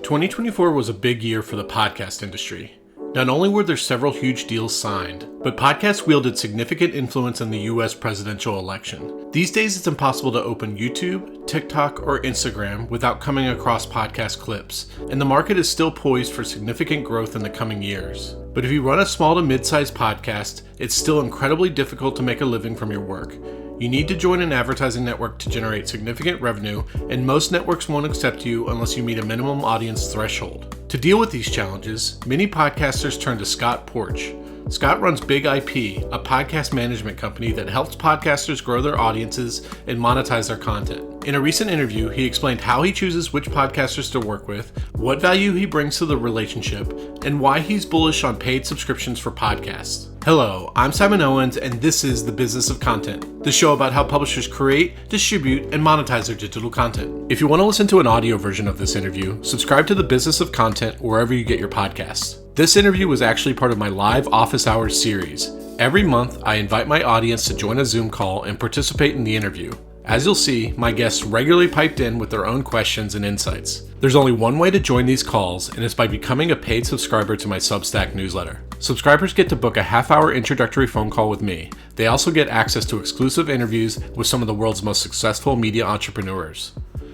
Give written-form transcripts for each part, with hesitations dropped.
2024 was a big year for the podcast industry. Not only were there several huge deals signed, but podcasts wielded significant influence in the US presidential election. These days, it's impossible to open YouTube, TikTok, or Instagram without coming across podcast clips, and the market is still poised for significant growth in the coming years. But if you run a small to mid-sized podcast, it's still incredibly difficult to make a living from your work. You need to join an advertising network to generate significant revenue, and most networks won't accept you unless you meet a minimum audience threshold. To deal with these challenges, many podcasters turn to Scott Porch. Scott runs Big IP, a podcast management company that helps podcasters grow their audiences and monetize their content. In a recent interview, he explained how he chooses which podcasters to work with, what value he brings to the relationship, and why he's bullish on paid subscriptions for podcasts. Hello, I'm Simon Owens, and this is The Business of Content, the show about how publishers create, distribute, and monetize their digital content. If you want to listen to an audio version of this interview, subscribe to The Business of Content wherever you get your podcasts. This interview was actually part of my live office hours series. Every month, I invite my audience to join a Zoom call and participate in the interview. As you'll see, my guests regularly piped in with their own questions and insights. There's only one way to join these calls, and it's by becoming a paid subscriber to my Substack newsletter. Subscribers get to book a half-hour introductory phone call with me. They also get access to exclusive interviews with some of the world's most successful media entrepreneurs.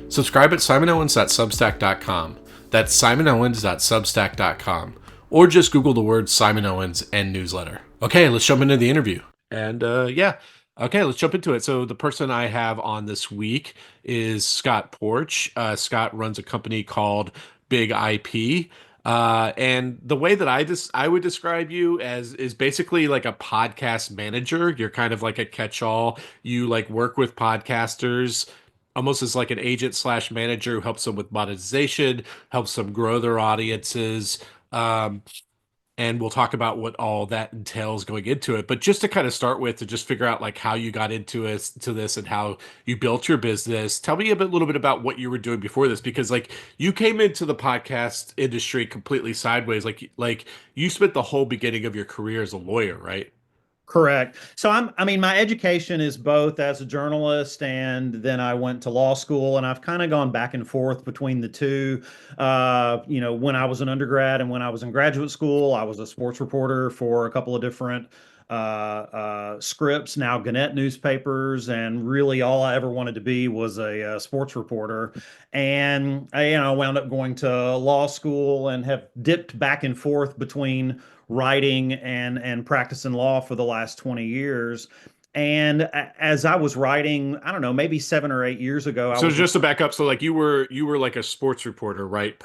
Subscribe at simonowens.substack.com. That's simonowens.substack.com. Or just Google the words Simon Owens and newsletter. Okay, let's jump into the interview. Okay, let's jump into it. So the person I have on this week is Scott Porch. Scott runs a company called Big IP. And the way that I would describe you as is basically like a podcast manager. You're kind of like a catch-all. You like work with podcasters almost as like an agent slash manager who helps them with monetization, helps them grow their audiences. And we'll talk about what all that entails going into it. But just to kind of start with, to just figure out like how you got into it, to this and how you built your business. Tell me little bit about what you were doing before this, because like you came into the podcast industry completely sideways. Like you spent the whole beginning of your career as a lawyer, right? Correct. So my education is both as a journalist and then I went to law school, and I've kind of gone back and forth between the two. When I was an undergrad and when I was in graduate school, I was a sports reporter for a couple of different Scripps, now Gannett newspapers, and really all I ever wanted to be was a sports reporter. And I wound up going to law school and have dipped back and forth between writing and practicing law for the last 20 years. And as I was writing, I don't know, maybe 7 or 8 years ago, I So was just to back up, so like you were like a sports reporter, right?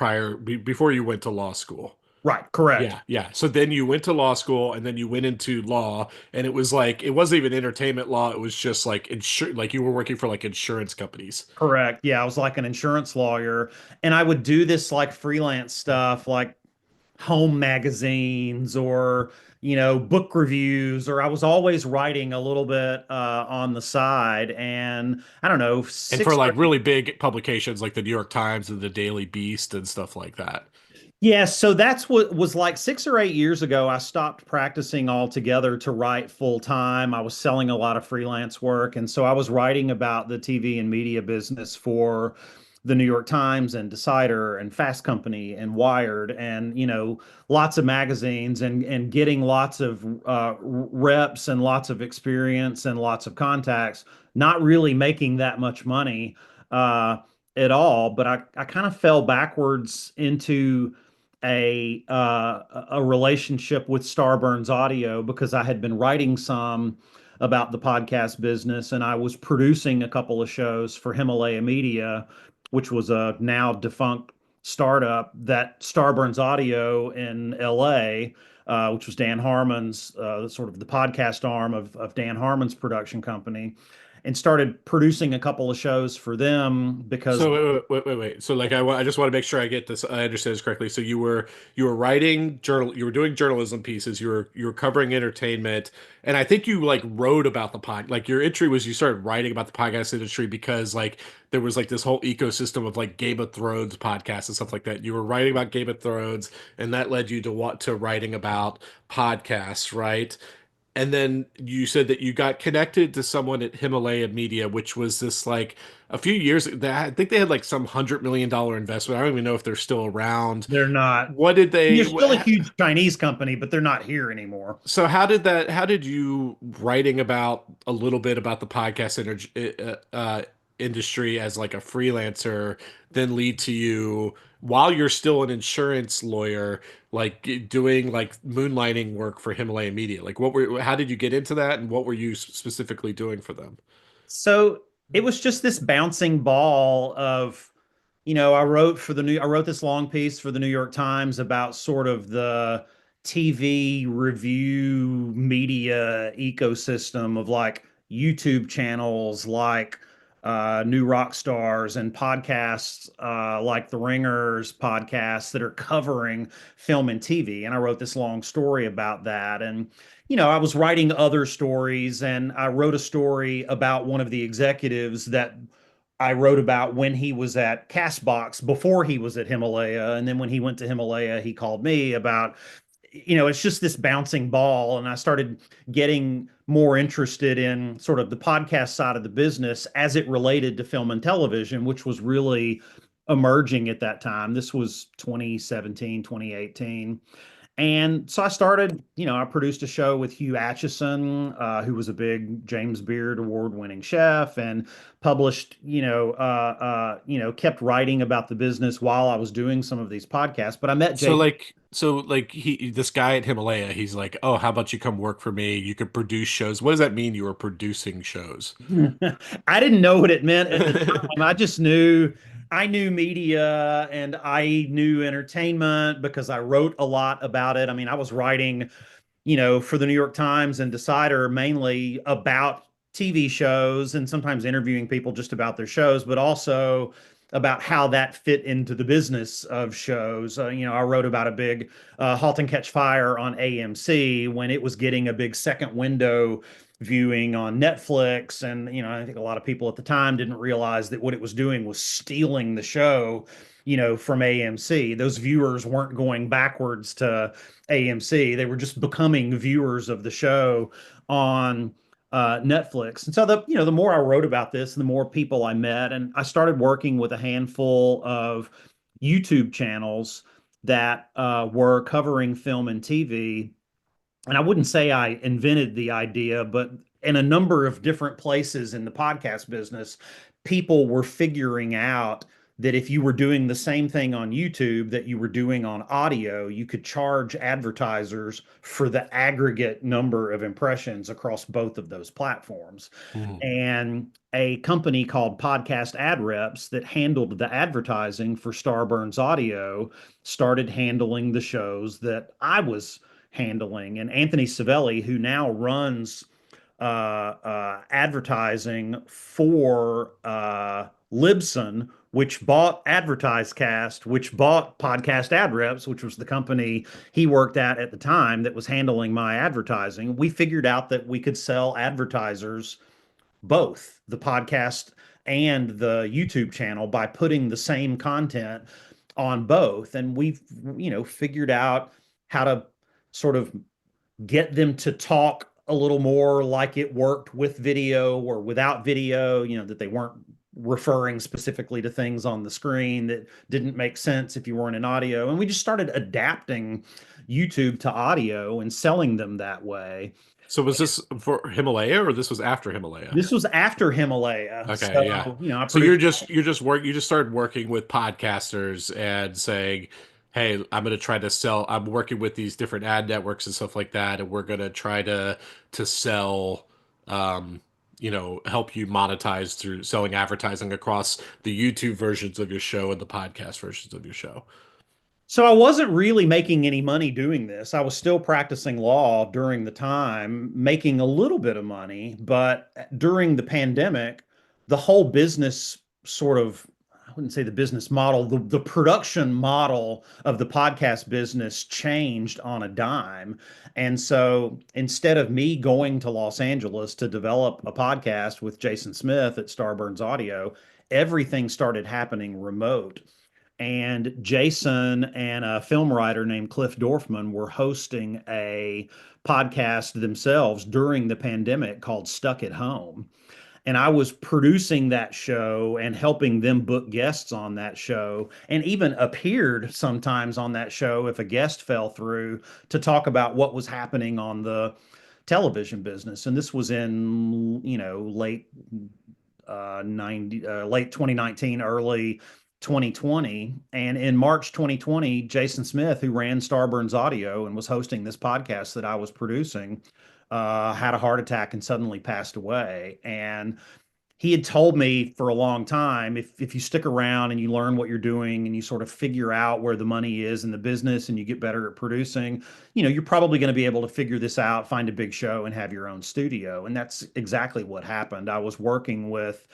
Before you went to law school. right, correct. Yeah. So then you went to law school and then you went into law, and it was like it wasn't even entertainment law, it was just like like you were working for like insurance companies. Correct. Yeah, I was like an insurance lawyer, and I would do this like freelance stuff, like home magazines or book reviews, or I was always writing a little bit on the side. And I don't know, And for six or like really big publications like the New York Times and the Daily Beast and stuff like that. yeah, so that's what was like 6 or 8 years ago. I stopped practicing altogether to write full time. I was selling a lot of freelance work. And so I was writing about the TV and media business for the New York Times and Decider and Fast Company and Wired, and lots of magazines, and getting lots of reps and lots of experience and lots of contacts, not really making that much money at all. But I kind of fell backwards into a relationship with Starburns Audio because I had been writing some about the podcast business, and I was producing a couple of shows for Himalaya Media, which was a now defunct startup, that Starburns Audio in LA, which was Dan Harmon's sort of the podcast arm of Dan Harmon's production company, and started producing a couple of shows for them because So wait. So like I just want to make sure I get this, I understand this correctly. So you were writing you were doing journalism pieces, you were covering entertainment, and I think you like wrote about the pod, like your entry was you started writing about the podcast industry because like there was like this whole ecosystem of like Game of Thrones podcasts and stuff like that. You were writing about Game of Thrones, and that led you to writing about podcasts, right? And then you said that you got connected to someone at Himalaya Media, which was this like a few years that I think they had like some $100 million investment. I don't even know if they're still around. They're not. What did They're they? still a huge Chinese company, but they're not here anymore. So how did that? How did you writing about a little bit about the podcast industry as like a freelancer then lead to you while you're still an insurance lawyer, like doing like moonlighting work for Himalaya Media? Like, what were? How did you get into that, and what were you specifically doing for them? So it was just this bouncing ball of, I wrote this long piece for the New York Times about sort of the TV review media ecosystem of like YouTube channels like New Rock Stars and podcasts like The Ringers podcasts that are covering film and TV. And I wrote this long story about that. And I was writing other stories, and I wrote a story about one of the executives that I wrote about when he was at Castbox before he was at Himalaya. And then when he went to Himalaya, he called me about, it's just this bouncing ball. And I started getting more interested in sort of the podcast side of the business as it related to film and television, which was really emerging at that time. This was 2017, 2018. And so I started, I produced a show with Hugh Atchison, who was a big James Beard award-winning chef, and published, kept writing about the business while I was doing some of these podcasts. But I met Jake. So like this guy at Himalaya, he's like, "Oh, how about you come work for me? You could produce shows." What does that mean? You were producing shows? I didn't know what it meant at the time. I knew media and I knew entertainment because I wrote a lot about it. I mean, I was writing for the New York Times and Decider mainly about TV shows and sometimes interviewing people just about their shows, but also about how that fit into the business of shows. I wrote about a big Halt and Catch Fire on AMC when it was getting a big second window viewing on Netflix. And, I think a lot of people at the time didn't realize that what it was doing was stealing the show, from AMC. Those viewers weren't going backwards to AMC. They were just becoming viewers of the show on Netflix. And so the more I wrote about this, the more people I met, and I started working with a handful of YouTube channels that were covering film and TV. And I wouldn't say I invented the idea, but in a number of different places in the podcast business, people were figuring out that if you were doing the same thing on YouTube that you were doing on audio, you could charge advertisers for the aggregate number of impressions across both of those platforms. Mhm. And a company called Podcast Ad Reps that handled the advertising for Starburns Audio started handling the shows that I was handling. And Anthony Savelli, who now runs advertising for Libsyn, which bought AdvertiseCast, which bought Podcast Ad Reps, which was the company he worked at the time that was handling my advertising. We figured out that we could sell advertisers both the podcast and the YouTube channel by putting the same content on both. And we've, figured out how to sort of get them to talk a little more like it worked with video or without video, that they weren't referring specifically to things on the screen that didn't make sense if you weren't in audio. And we just started adapting YouTube to audio and selling them that way. So was this for Himalaya or this was after Himalaya? This was after Himalaya. Okay, yeah. So, I So produced. you just started working with podcasters and saying, "Hey, I'm going to try to sell. I'm working with these different ad networks and stuff like that, and we're going to try to sell, um, help you monetize through selling advertising across the YouTube versions of your show and the podcast versions of your show." So I wasn't really making any money doing this. I was still practicing law during the time, making a little bit of money, but during the pandemic, the whole business sort of, I wouldn't say the business model, the production model of the podcast business changed on a dime. And so instead of me going to Los Angeles to develop a podcast with Jason Smith at Starburns Audio, everything started happening remote. and Jason and a film writer named Cliff Dorfman were hosting a podcast themselves during the pandemic called Stuck at Home. And I was producing that show and helping them book guests on that show, and even appeared sometimes on that show if a guest fell through to talk about what was happening on the television business. And this was in, late 2019, early 2020. And in March 2020, Jason Smith, who ran Starburns Audio and was hosting this podcast that I was producing, had a heart attack and suddenly passed away. And he had told me for a long time, if you stick around and you learn what you're doing and you sort of figure out where the money is in the business and you get better at producing, you're probably going to be able to figure this out, find a big show, and have your own studio. And that's exactly what happened. I was working with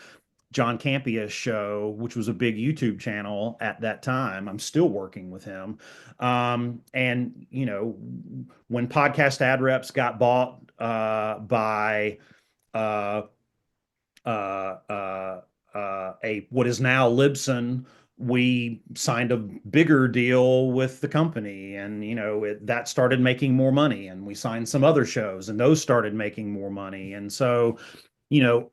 John Campia's show, which was a big YouTube channel at that time. I'm still working with him. And, when Podcast Ad Reps got bought by uh, a what is now Libsyn, we signed a bigger deal with the company, and that started making more money, and we signed some other shows, and those started making more money, and so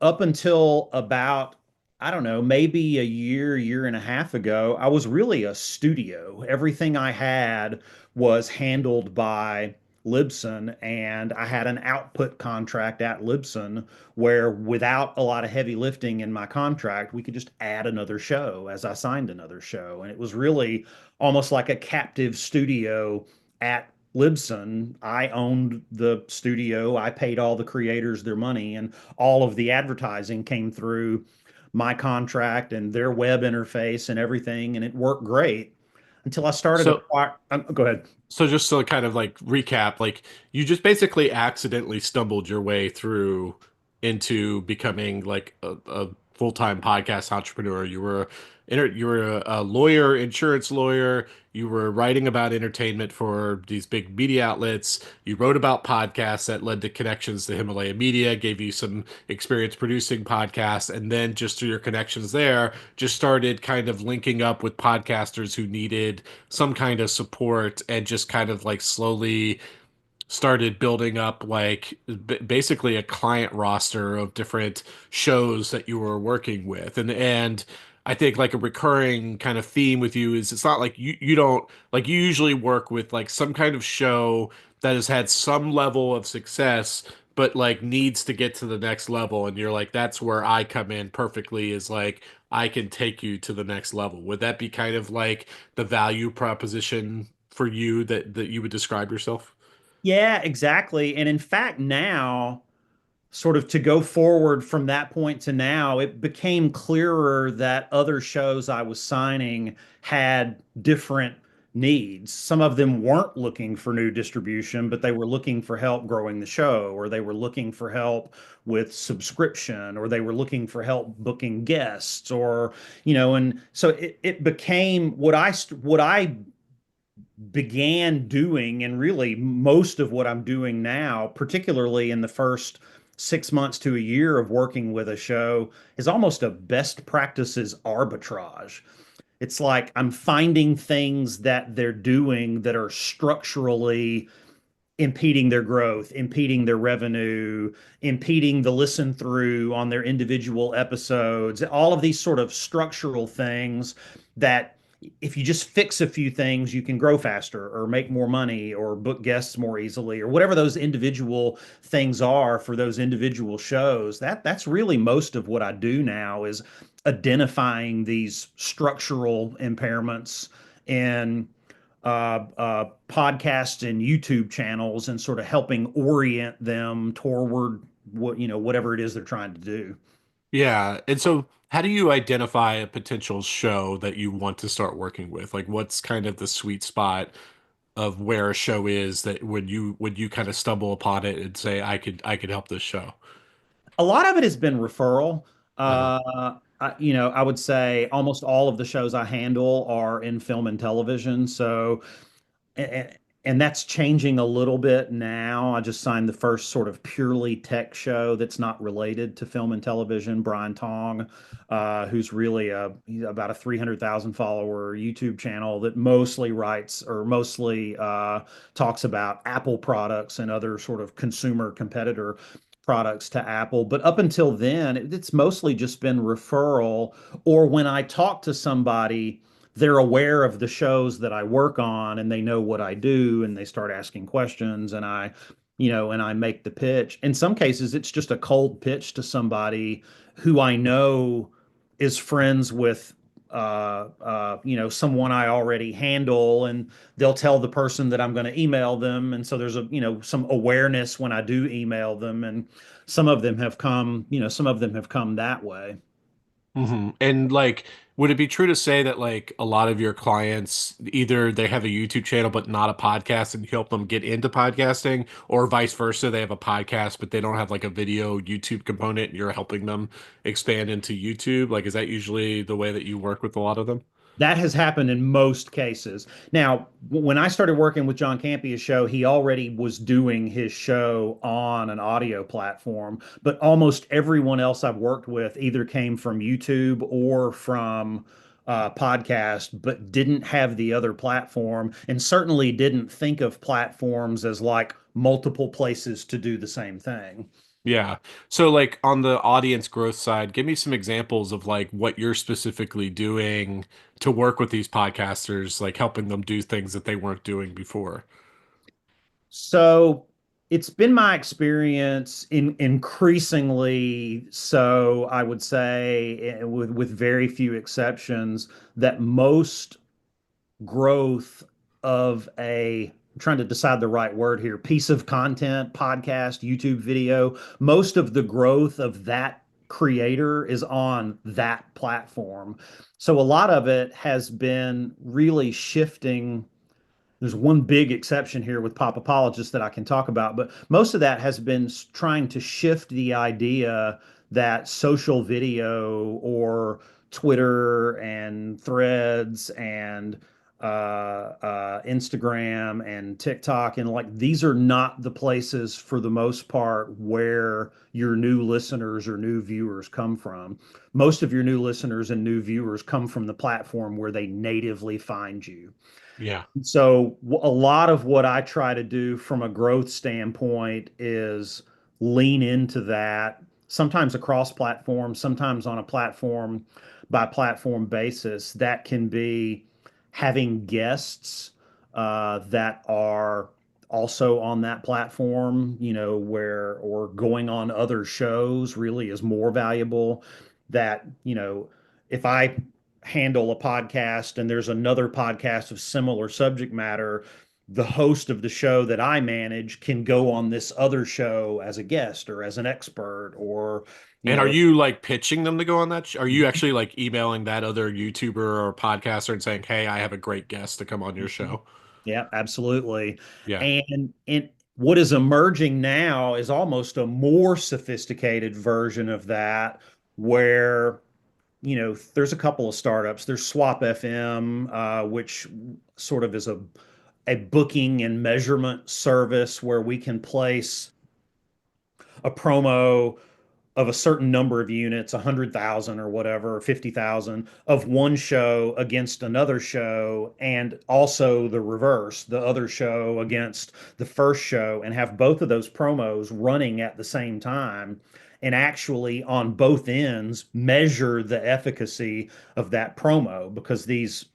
up until about, I don't know, maybe a year and a half ago, I was really a studio. Everything I had was handled by Libsyn, and I had an output contract at Libsyn where, without a lot of heavy lifting in my contract, we could just add another show as I signed another show. And it was really almost like a captive studio at Libsyn. I owned the studio. I paid all the creators their money, and all of the advertising came through my contract and their web interface and everything. And it worked great until I started So acquire. Go ahead. So just to kind of like recap, like you just basically accidentally stumbled your way through into becoming like a full-time podcast entrepreneur. You were a lawyer, insurance lawyer. You were writing about entertainment for these big media outlets. You wrote about podcasts that led to connections to Himalaya Media, gave you some experience producing podcasts, and then just through your connections there, just started kind of linking up with podcasters who needed some kind of support and just kind of like slowly started building up like basically a client roster of different shows that you were working with. And I think like a recurring kind of theme with you is it's not like you don't like you usually work with like some kind of show that has had some level of success but like needs to get to the next level, and you're like, that's where I come in perfectly, is like I can take you to the next level. Would that be kind of like the value proposition for you that you would describe yourself? Yeah, exactly. And in fact, now, sort of to go forward from that point to now, it became clearer that other shows I was signing had different needs. Some of them weren't looking for new distribution, but they were looking for help growing the show, or they were looking for help with subscription, or they were looking for help booking guests, or, and so it became what I began doing, and really most of what I'm doing now, particularly in the first 6 months to a year of working with a show, is almost a best practices arbitrage. It's like I'm finding things that they're doing that are structurally impeding their growth, impeding their revenue, impeding the listen through on their individual episodes, all of these sort of structural things that, if you just fix a few things, you can grow faster or make more money or book guests more easily, or whatever those individual things are for those individual shows. That's really most of what I do now, is identifying these structural impairments in podcasts and YouTube channels, and sort of helping orient them toward whatever it is they're trying to do. Yeah. And so how do you identify a potential show that you want to start working with? Like what's kind of the sweet spot of where a show is that when you kind of stumble upon it and say, I could help this show? A lot of it has been referral. Uh-huh. I would say almost all of the shows I handle are in film and television. So, and that's changing a little bit now. I just signed the first sort of purely tech show that's not related to film and television. Brian Tong, who's really he's about a 300,000 follower YouTube channel that mostly writes or mostly talks about Apple products and other sort of consumer competitor products to Apple. But up until then, it's mostly just been referral, or when I talk to somebody, they're aware of the shows that I work on and they know what I do and they start asking questions, and I make the pitch. In some cases, it's just a cold pitch to somebody who I know is friends with someone I already handle, and they'll tell the person that I'm going to email them. And so there's some awareness when I do email them, and some of them have come that way. And like, would it be true to say that like a lot of your clients either they have a YouTube channel but not a podcast and you help them get into podcasting, or vice versa, they have a podcast but they don't have like a video YouTube component and you're helping them expand into YouTube? Like, is that usually the way that you work with a lot of them? That has happened in most cases. Now, when I started working with John Campia's show, he already was doing his show on an audio platform, but almost everyone else I've worked with either came from YouTube or from podcast, but didn't have the other platform, and certainly didn't think of platforms as like multiple places to do the same thing. Yeah. So like on the audience growth side, give me some examples of like what you're specifically doing to work with these podcasters, like helping them do things that they weren't doing before. So it's been my experience in increasingly so, I would say, with very few exceptions, that most growth of I'm trying to decide the right word here, piece of content, podcast, YouTube video, most of the growth of that creator is on that platform. So a lot of it has been really shifting. There's one big exception here with pop apologists that I can talk about, but most of that has been trying to shift the idea that social video or Twitter and Threads and Instagram and TikTok, and like these are not the places for the most part where your new listeners or new viewers come from. Most of your new listeners and new viewers come from the platform where they natively find you. Yeah. So a lot of what I try to do from a growth standpoint is lean into that, sometimes across platforms, sometimes on a platform by platform basis. That can be having guests that are also on that platform, where, or going on other shows really is more valuable. That, if I handle a podcast and there's another podcast of similar subject matter, the host of the show that I manage can go on this other show as a guest or as an expert, or, you And are know, you like pitching them to go on that? Are you actually like emailing that other YouTuber or podcaster and saying, "Hey, I have a great guest to come on your show"? yeah, absolutely. Yeah. And what is emerging now is almost a more sophisticated version of that, where there's a couple of startups. There's Swap FM, which sort of is a booking and measurement service where we can place a promo of a certain number of units, 100,000 or whatever, or 50,000 of one show against another show, and also the reverse, the other show against the first show, and have both of those promos running at the same time, and actually on both ends measure the efficacy of that promo, because these,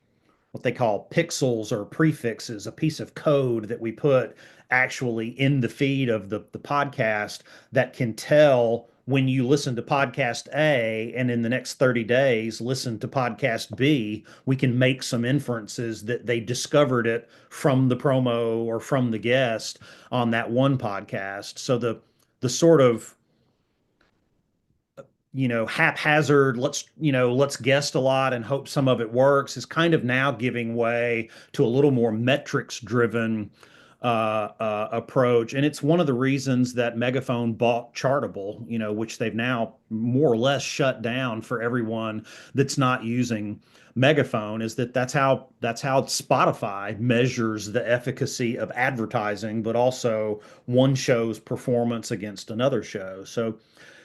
what they call pixels or prefixes, a piece of code that we put actually in the feed of the podcast, that can tell when you listen to podcast A and in the next 30 days listen to podcast B, we can make some inferences that they discovered it from the promo or from the guest on that one podcast. So the sort of haphazard, let's guest a lot and hope some of it works, is kind of now giving way to a little more metrics driven approach. And it's one of the reasons that Megaphone bought Chartable, which they've now more or less shut down for everyone that's not using Megaphone, is that's how Spotify measures the efficacy of advertising, but also one show's performance against another show. So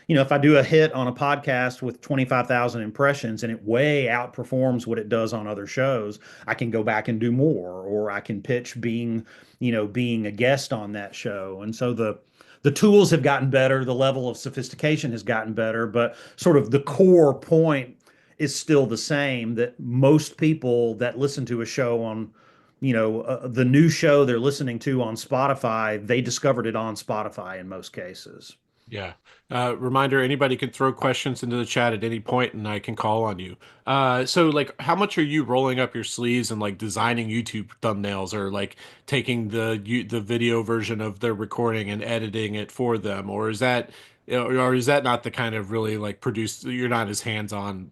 if I do a hit on a podcast with 25,000 impressions and it way outperforms what it does on other shows, I can go back and do more, or I can pitch being a guest on that show. And so the tools have gotten better, the level of sophistication has gotten better, but sort of the core point is still the same, that most people that listen to a show on the new show they're listening to on Spotify, they discovered it on Spotify in most cases. Yeah. Reminder, anybody can throw questions into the chat at any point and I can call on you. So like how much are you rolling up your sleeves and like designing YouTube thumbnails, or like taking the video version of their recording and editing it for them? Or is that not the kind of really like produced, you're not as hands on?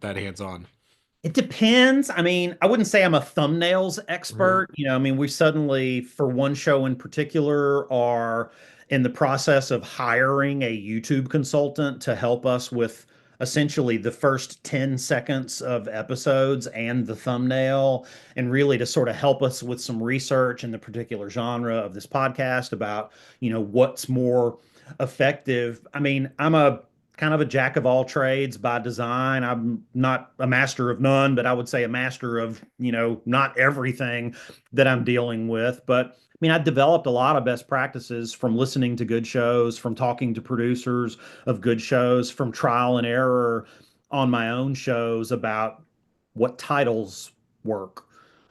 It depends. I mean, I wouldn't say I'm a thumbnails Mhm. expert. I mean, we suddenly, for one show in particular, are in the process of hiring a YouTube consultant to help us with essentially the first 10 seconds of episodes and the thumbnail, and really to sort of help us with some research in the particular genre of this podcast about, what's more effective. I mean, I'm a kind of a jack of all trades by design. I'm not a master of none, but I would say a master of, not everything that I'm dealing with. But I mean, I developed a lot of best practices from listening to good shows, from talking to producers of good shows, from trial and error on my own shows about what titles work,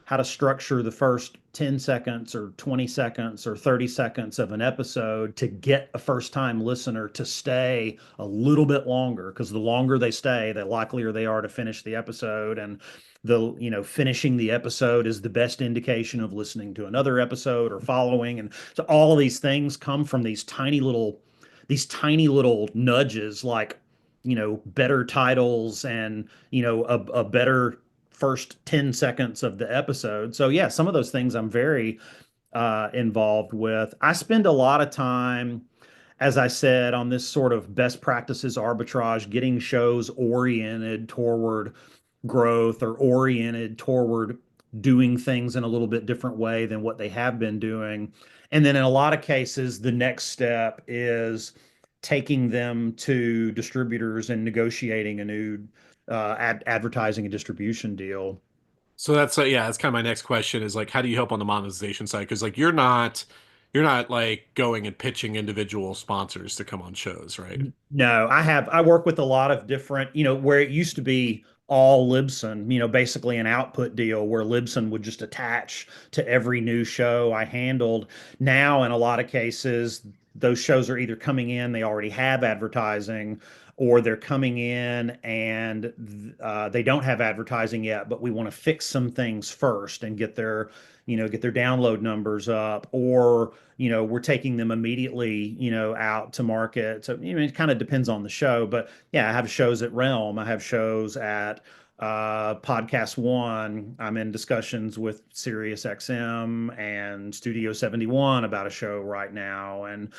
how to structure the first 10 seconds or 20 seconds or 30 seconds of an episode to get a first time listener to stay a little bit longer, because the longer they stay, the likelier they are to finish the episode. And finishing the episode is the best indication of listening to another episode or following. And so all of these things come from these tiny little nudges, like better titles and a better first 10 seconds of the episode. So yeah, some of those things I'm very involved with. I spend a lot of time, as I said, on this sort of best practices arbitrage, getting shows oriented toward growth or oriented toward doing things in a little bit different way than what they have been doing. And then in a lot of cases, the next step is taking them to distributors and negotiating a new advertising and distribution deal. So that's yeah, that's kind of my next question is like how do you help on the monetization side? Because like you're not like going and pitching individual sponsors to come on shows, right? No, I work with a lot of different, where it used to be all Libsyn, basically an output deal where Libsyn would just attach to every new show I handled. Now, in a lot of cases, those shows are either coming in, they already have advertising, or they're coming in and they don't have advertising yet, but we want to fix some things first and get their download numbers up, or we're taking them immediately, out to market. So, it kind of depends on the show. But yeah, I have shows at Realm. I have shows at Podcast One. I'm in discussions with Sirius XM and Studio 71 about a show right now. And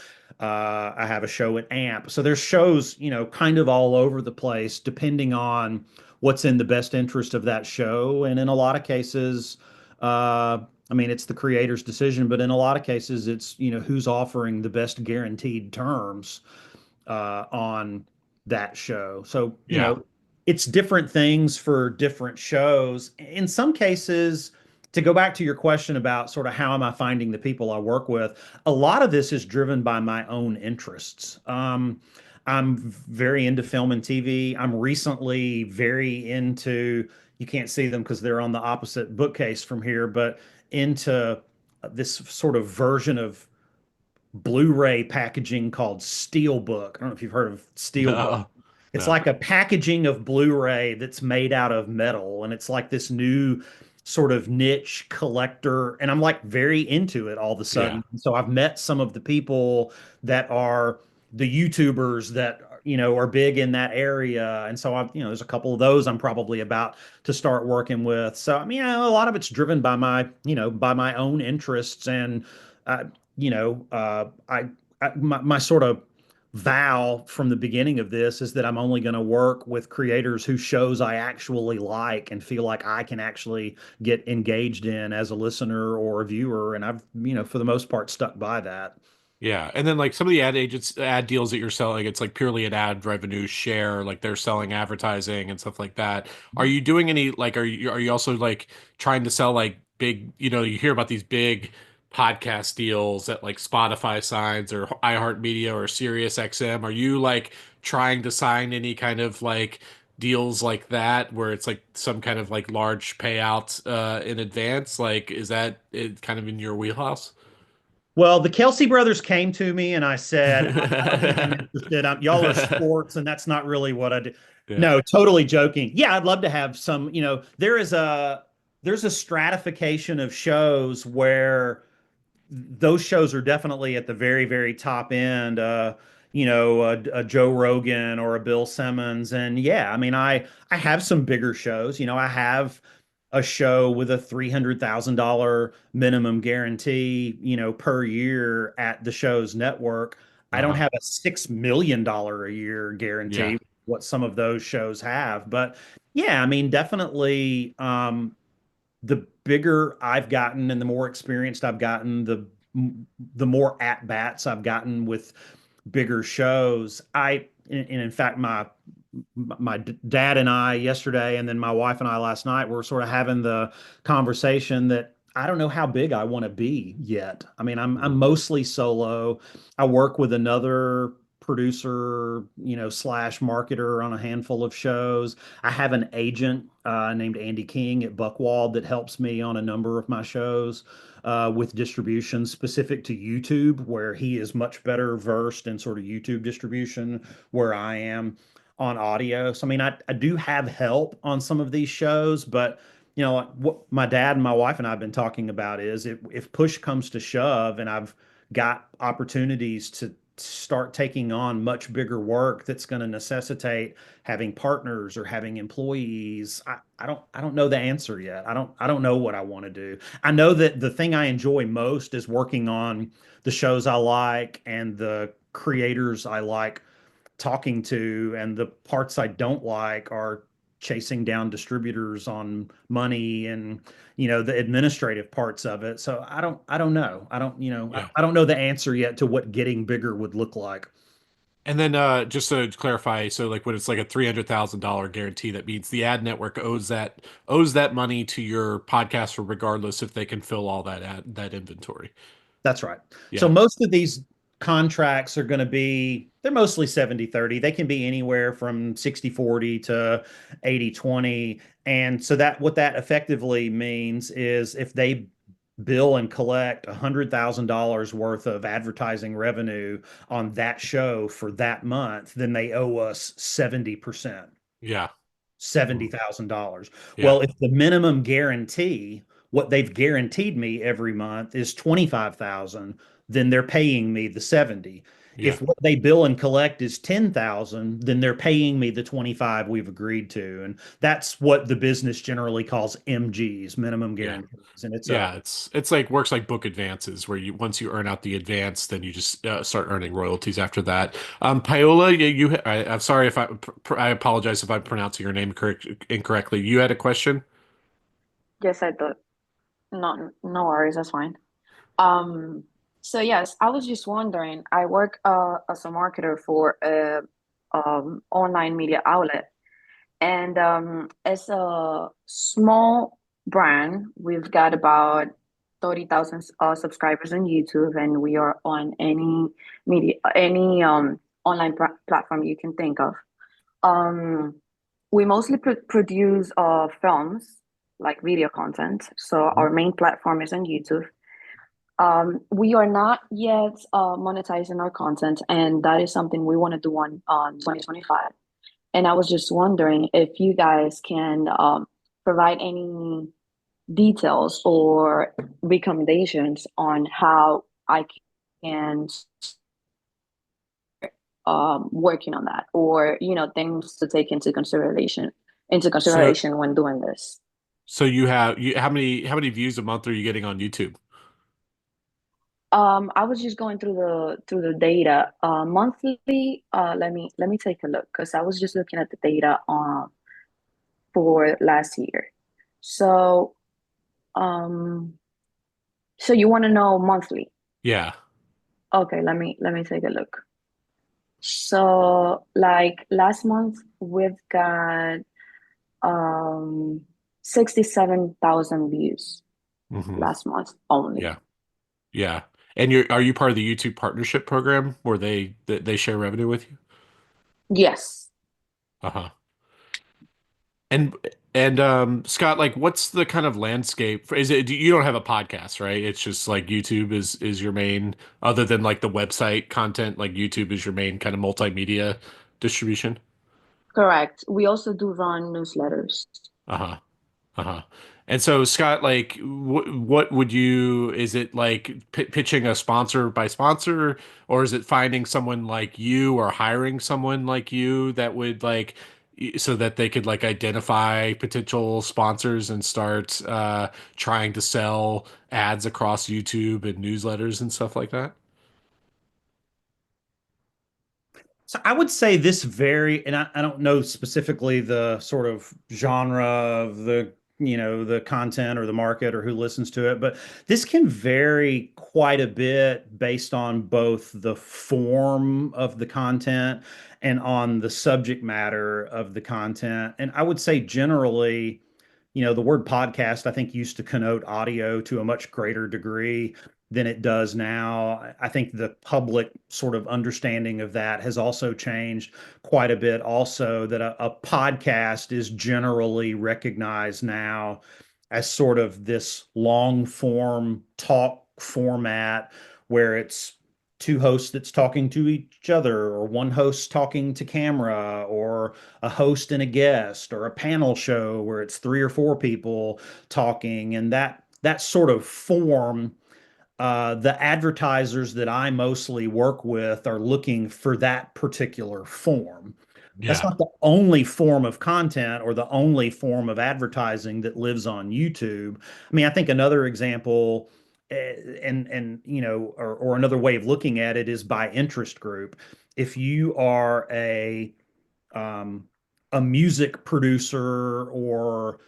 I have a show at AMP. So there's shows, kind of all over the place, depending on what's in the best interest of that show. And in a lot of cases, I mean, it's the creator's decision, but in a lot of cases, it's, who's offering the best guaranteed terms on that show. So, Yeah. it's different things for different shows. In some cases, to go back to your question about sort of how am I finding the people I work with, a lot of this is driven by my own interests. I'm very into film and TV. I'm recently very into, you can't see them because they're on the opposite bookcase from here, but into this sort of version of Blu-ray packaging called Steelbook. I don't know if you've heard of Steelbook. No. It's No. like a packaging of Blu-ray that's made out of metal, and it's like this new sort of niche collector, and I'm like very into it all of a Yeah. sudden. So I've met some of the people that are the YouTubers that are big in that area, and so there's a couple of those I'm probably about to start working with. So I mean, a lot of it's driven by my own interests, and my sort of vow from the beginning of this is that I'm only going to work with creators whose shows I actually like and feel like I can actually get engaged in as a listener or a viewer. And I've, for the most part, stuck by that. Yeah, and then like some of the ad deals that you're selling, it's like purely an ad revenue share, like they're selling advertising and stuff like that. Are you doing any like are you also like trying to sell like big, you hear about these big podcast deals that like Spotify signs or iHeartMedia or Sirius XM. Are you like trying to sign any kind of like deals like that where it's like some kind of like large payouts in advance? Like is that it kind of in your wheelhouse? Well, the Kelsey brothers came to me and I said, I don't think I'm interested. Y'all are sports, and that's not really what I do. Yeah. No, totally joking. Yeah, I'd love to have some, there's a stratification of shows where those shows are definitely at the very, very top end. A Joe Rogan or a Bill Simmons, and yeah, I mean, I have some bigger shows. I have a show with a $300,000 minimum guarantee, per year at the show's network. I don't Uh-huh. have a $6 million a year Yeah. guarantee, what some of those shows have, but yeah, I mean, definitely. The bigger I've gotten and the more experienced I've gotten, the more at bats I've gotten with bigger shows. And in fact, my dad and I yesterday, and then my wife and I last night, were sort of having the conversation that I don't know how big I want to be yet. I mean, I'm Mhm. mostly solo. I work with another producer, slash marketer on a handful of shows. I have an agent named Andy King at Buckwald that helps me on a number of my shows with distribution specific to YouTube, where he is much better versed in sort of YouTube distribution, where I am on audio. So, I mean, I do have help on some of these shows, but like what my dad and my wife and I have been talking about is if push comes to shove and I've got opportunities to start taking on much bigger work that's going to necessitate having partners or having employees. I don't know the answer yet. I don't know what I want to do. I know that the thing I enjoy most is working on the shows I like and the creators I like talking to, and the parts I don't like are chasing down distributors on money and the administrative parts of it. So I don't know. I don't you know I, Yeah. I don't know the answer yet to what getting bigger would look like. And then just to clarify, so like when it's like a $300,000 guarantee, that means the ad network owes that money to your podcaster regardless if they can fill all that inventory. That's right. So Yeah. most of these contracts are going to be, they're mostly 70/30. They can be anywhere from 60/40 to 80/20. And so what that effectively means is if they bill and collect $100,000 worth of advertising revenue on that show for that month, then they owe us 70%. Yeah. Mhm. $70,000. Yeah. Well, if the minimum guarantee, what they've guaranteed me every month is 25,000, then they're paying me the 70. Yeah. If what they bill and collect is 10,000, then they're paying me the 25 we've agreed to. And that's what the business generally calls MGs, minimum Yeah. guarantees. And it's a Yeah, it's like works like book advances where you once you earn out the advance, then you just start earning royalties after that. Paola, I'm sorry if I apologize if I'm pronouncing your name incorrectly. You had a question? Yes, I thought. No worries, that's fine. Um, so yes, I was just wondering, I work as a marketer for a online media outlet, and it's a small brand. We've got about 30,000 subscribers on YouTube, and we are on any online platform you can think of. Um, we mostly produce films, like video content. So our main platform is on YouTube. We are not yet monetizing our content, and that is something we want to do on 2025. And I was just wondering if you guys can provide any details or recommendations on how I can working on that, or things to take into So consideration when doing this. so you have how many views a month are you getting on YouTube? I was just going through the data. Monthly, let me take a look because I was just looking at the data for last year. So um so you want to know monthly? Yeah. Okay, let me take a look. So like last month we've got um 67,000 views Hmm. last month only. Yeah. Yeah. And are you part of the YouTube partnership program where they share revenue with you? Yes. Uh-huh. And Scott, like what's the kind of landscape for, is it you don't have a podcast, right? It's just like YouTube is your main, other than like the website content, like YouTube is your main kind of multimedia distribution? Correct. We also do run newsletters. Uh-huh. Uh-huh. And so, Scott, like, what would you, is it like pitching a sponsor by sponsor, or is it finding someone like you or hiring someone like you that would like, so that they could like identify potential sponsors and start trying to sell ads across YouTube and newsletters and stuff like that? So I would say this very, and I don't know specifically the sort of genre of the content or the market or who listens to it, but this can vary quite a bit based on both the form of the content and on the subject matter of the content. And I would say generally, the word podcast, I think, used to connote audio to a much greater degree than it does now. I think the public sort of understanding of that has also changed quite a bit. Also, that a podcast is generally recognized now as sort of this long form talk format where it's two hosts that's talking to each other, or one host talking to camera, or a host and a guest, or a panel show where it's three or four people talking. And that sort of form, the advertisers that I mostly work with are looking for that particular form. That's Yeah. not the only form of content or the only form of advertising that lives on YouTube. I mean, I think another example, and or another way of looking at it is by interest group. If you are um, a music producer, or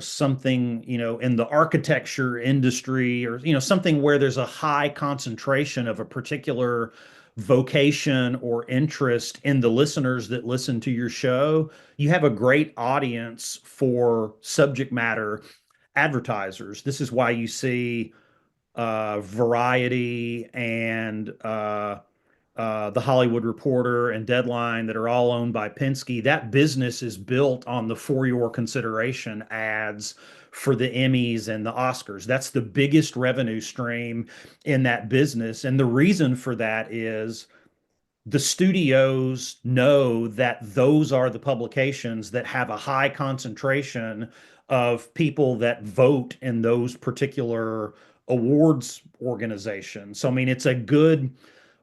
something in the architecture industry, or something where there's a high concentration of a particular vocation or interest in the listeners that listen to your show, you have a great audience for subject matter advertisers. This is why you see Variety and the Hollywood Reporter and Deadline, that are all owned by Penske. That business is built on the For Your Consideration ads for the Emmys and the Oscars. That's the biggest revenue stream in that business. And the reason for that is the studios know that those are the publications that have a high concentration of people that vote in those particular awards organizations. So I mean, it's a good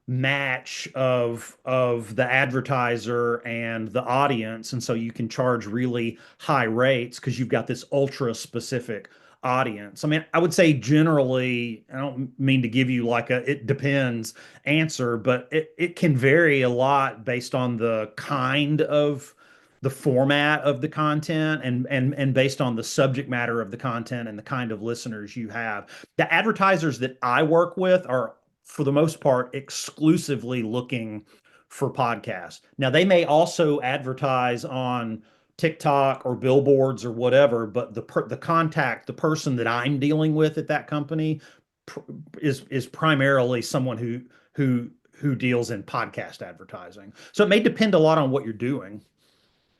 match of the advertiser and the audience, and so you can charge really high rates because you've got this ultra specific audience. I mean, I would say generally, I don't mean to give you like a it depends answer, but it can vary a lot based on the kind of the format of the content, and based on the subject matter of the content and the kind of listeners you have. The advertisers that I work with are, for the most part, exclusively looking for podcasts. Now, they may also advertise on TikTok or billboards or whatever, but the person that I'm dealing with at that company is primarily someone who deals in podcast advertising. So it may depend a lot on what you're doing.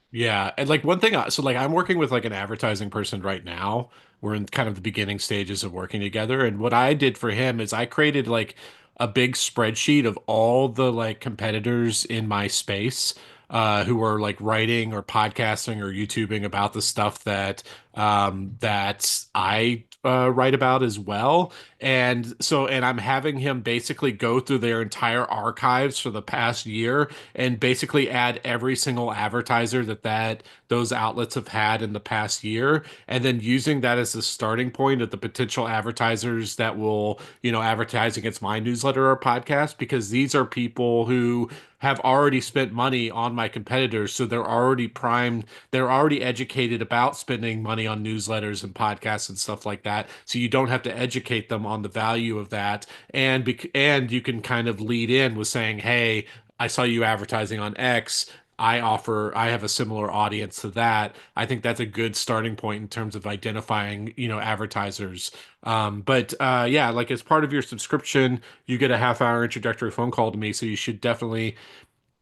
Yeah, and like one thing, so like I'm working with like an advertising person right now. We're in kind of the beginning stages of working together, and what I did for him is I created like a big spreadsheet of all the like competitors in my space who are like writing or podcasting or YouTubing about the stuff that that I write about as well. And I'm having him basically go through their entire archives for the past year and basically add every single advertiser that those outlets have had in the past year, and then using that as a starting point of the potential advertisers that will, advertise against my newsletter or podcast, because these are people who have already spent money on my competitors. So they're already primed, they're already educated about spending money on newsletters and podcasts and stuff like that. So you don't have to educate them on the value of that. And you can kind of lead in with saying, hey, I saw you advertising on X. I have a similar audience to that. I think that's a good starting point in terms of identifying, advertisers. But yeah, like as part of your subscription, you get a half-hour introductory phone call to me. So you should definitely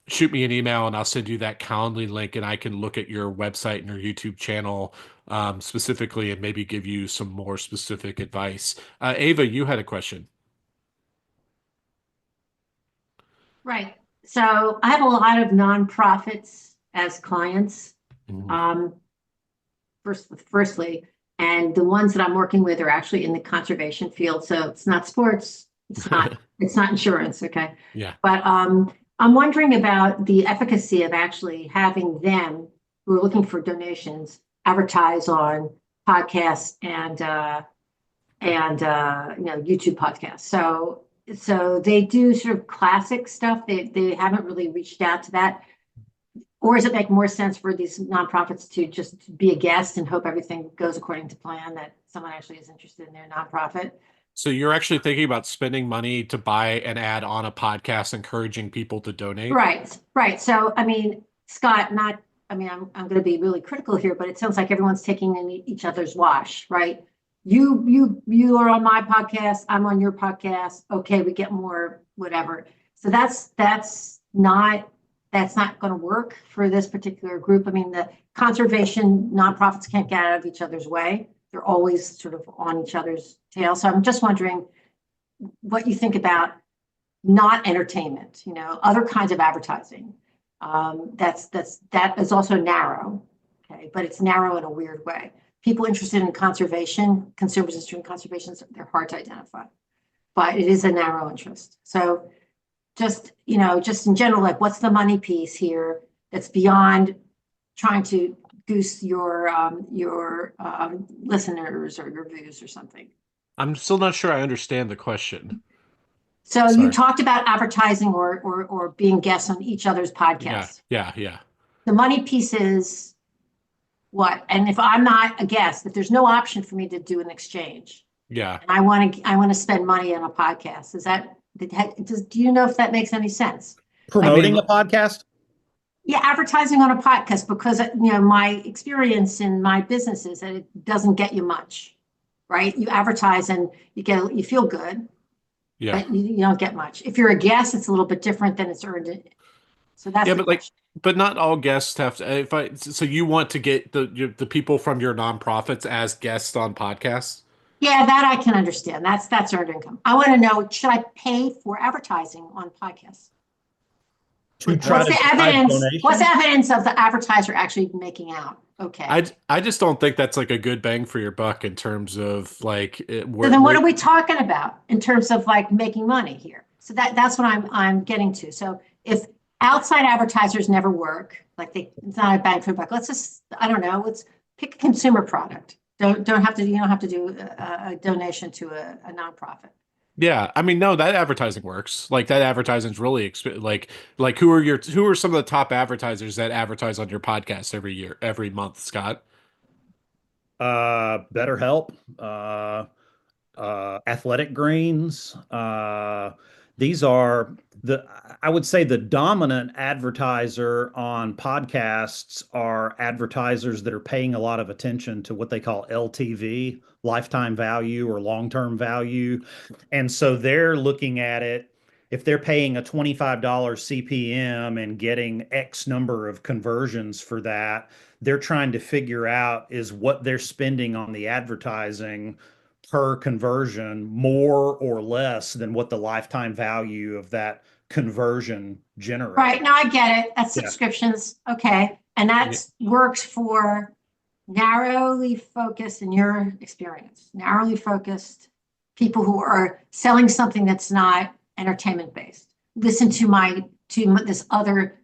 shoot me an email and I'll send you that Calendly link, and I can look at your website and your YouTube channel specifically and maybe give you some more specific advice. Ava, you had a question. Right. So I have a lot of nonprofits as clients. Mhm. Firstly, and the ones that I'm working with are actually in the conservation field. So it's not sports, it's not insurance, okay? Yeah. But I'm wondering about the efficacy of actually having them who are looking for donations advertise on podcasts and YouTube podcasts. So they do sort of classic stuff. They haven't really reached out to that. Or does it make more sense for these nonprofits to just be a guest and hope everything goes according to plan, that someone actually is interested in their nonprofit? So you're actually thinking about spending money to buy an ad on a podcast, encouraging people to donate? Right, right. So, I mean, Scott, I'm going to be really critical here, but it sounds like everyone's taking in each other's wash, right? You are on my podcast, I'm on your podcast. Okay, we get more, whatever. So that's not going to work for this particular group. I mean, the conservation nonprofits can't get out of each other's way. They're always sort of on each other's tail. So I'm just wondering what you think about not entertainment, other kinds of advertising. That is also narrow, okay, but it's narrow in a weird way. People interested in conservation, consumers interested in conservation, they're hard to identify, but it is a narrow interest. So just in general, like what's the money piece here that's beyond trying to goose your listeners or your views or something? I'm still not sure I understand the question. So Sorry. you talked about advertising or being guests on each other's podcasts. Yeah. The money piece is what? And if I'm not a guest, if there's no option for me to do an exchange, Yeah. and I want to spend money on a podcast, do you know if that makes any sense? Promoting a podcast? Yeah, advertising on a podcast, because my experience in my business is that it doesn't get you much, right? You advertise and you feel good. Yeah. But you don't get much. If you're a guest, it's a little bit different than it's earned. So that's but not all guests have to. So you want to get the people from your nonprofits as guests on podcasts? Yeah, that I can understand. That's earned income. I want to know, should I pay for advertising on podcasts? What's the evidence? What's the evidence of the advertiser actually making out? Okay. I just don't think that's like a good bang for your buck in terms of like. So then what are we talking about in terms of like making money here? So that's what I'm getting to. So if outside advertisers never work, it's not a bang for the buck. Let's pick a consumer product. You don't have to do a donation to a nonprofit. Yeah, I mean, no, that advertising works. Like that advertising is really who are some of the top advertisers that advertise on your podcast every month, Scott? BetterHelp, Athletic Greens. These are I would say the dominant advertiser on podcasts are advertisers that are paying a lot of attention to what they call LTV, lifetime value or long-term value. And so they're looking at it, if they're paying a $25 CPM and getting X number of conversions for that, they're trying to figure out is what they're spending on the advertising per conversion more or less than what the lifetime value of that conversion generates. Right. Now I get it. That's subscriptions. Okay. And that works for narrowly focused, in your experience, narrowly focused people who are selling something that's not entertainment based. Listen to this other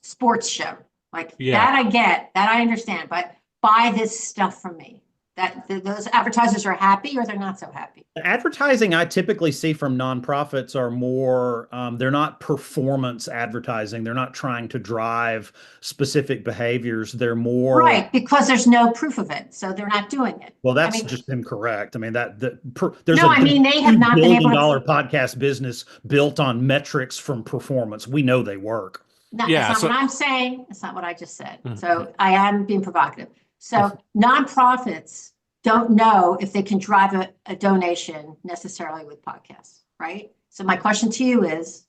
sports show. Like that I get, that I understand, but buy this stuff from me. That those advertisers are happy or they're not so happy. Advertising I typically see from nonprofits are more, they're not performance advertising. They're not trying to drive specific behaviors. They're more right, because there's no proof of it, so they're not doing it. Well, that's just incorrect. I mean, there's no, a I mean they have not been able to $2 billion podcast business built on metrics from performance. We know they work. No, that's not what I'm saying. That's not what I just said. So I am being provocative. So nonprofits don't know if they can drive a donation necessarily with podcasts, right? So my question to you is,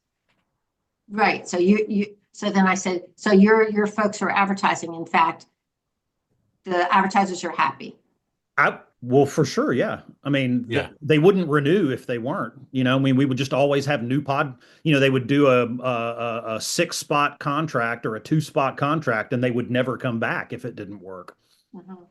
right? So so then I said, so your folks are advertising. In fact, the advertisers are happy. Well, for sure, yeah. I mean, they wouldn't renew if they weren't. I mean, we would just always have new they would do a 6-spot contract or a 2-spot contract, and they would never come back if it didn't work.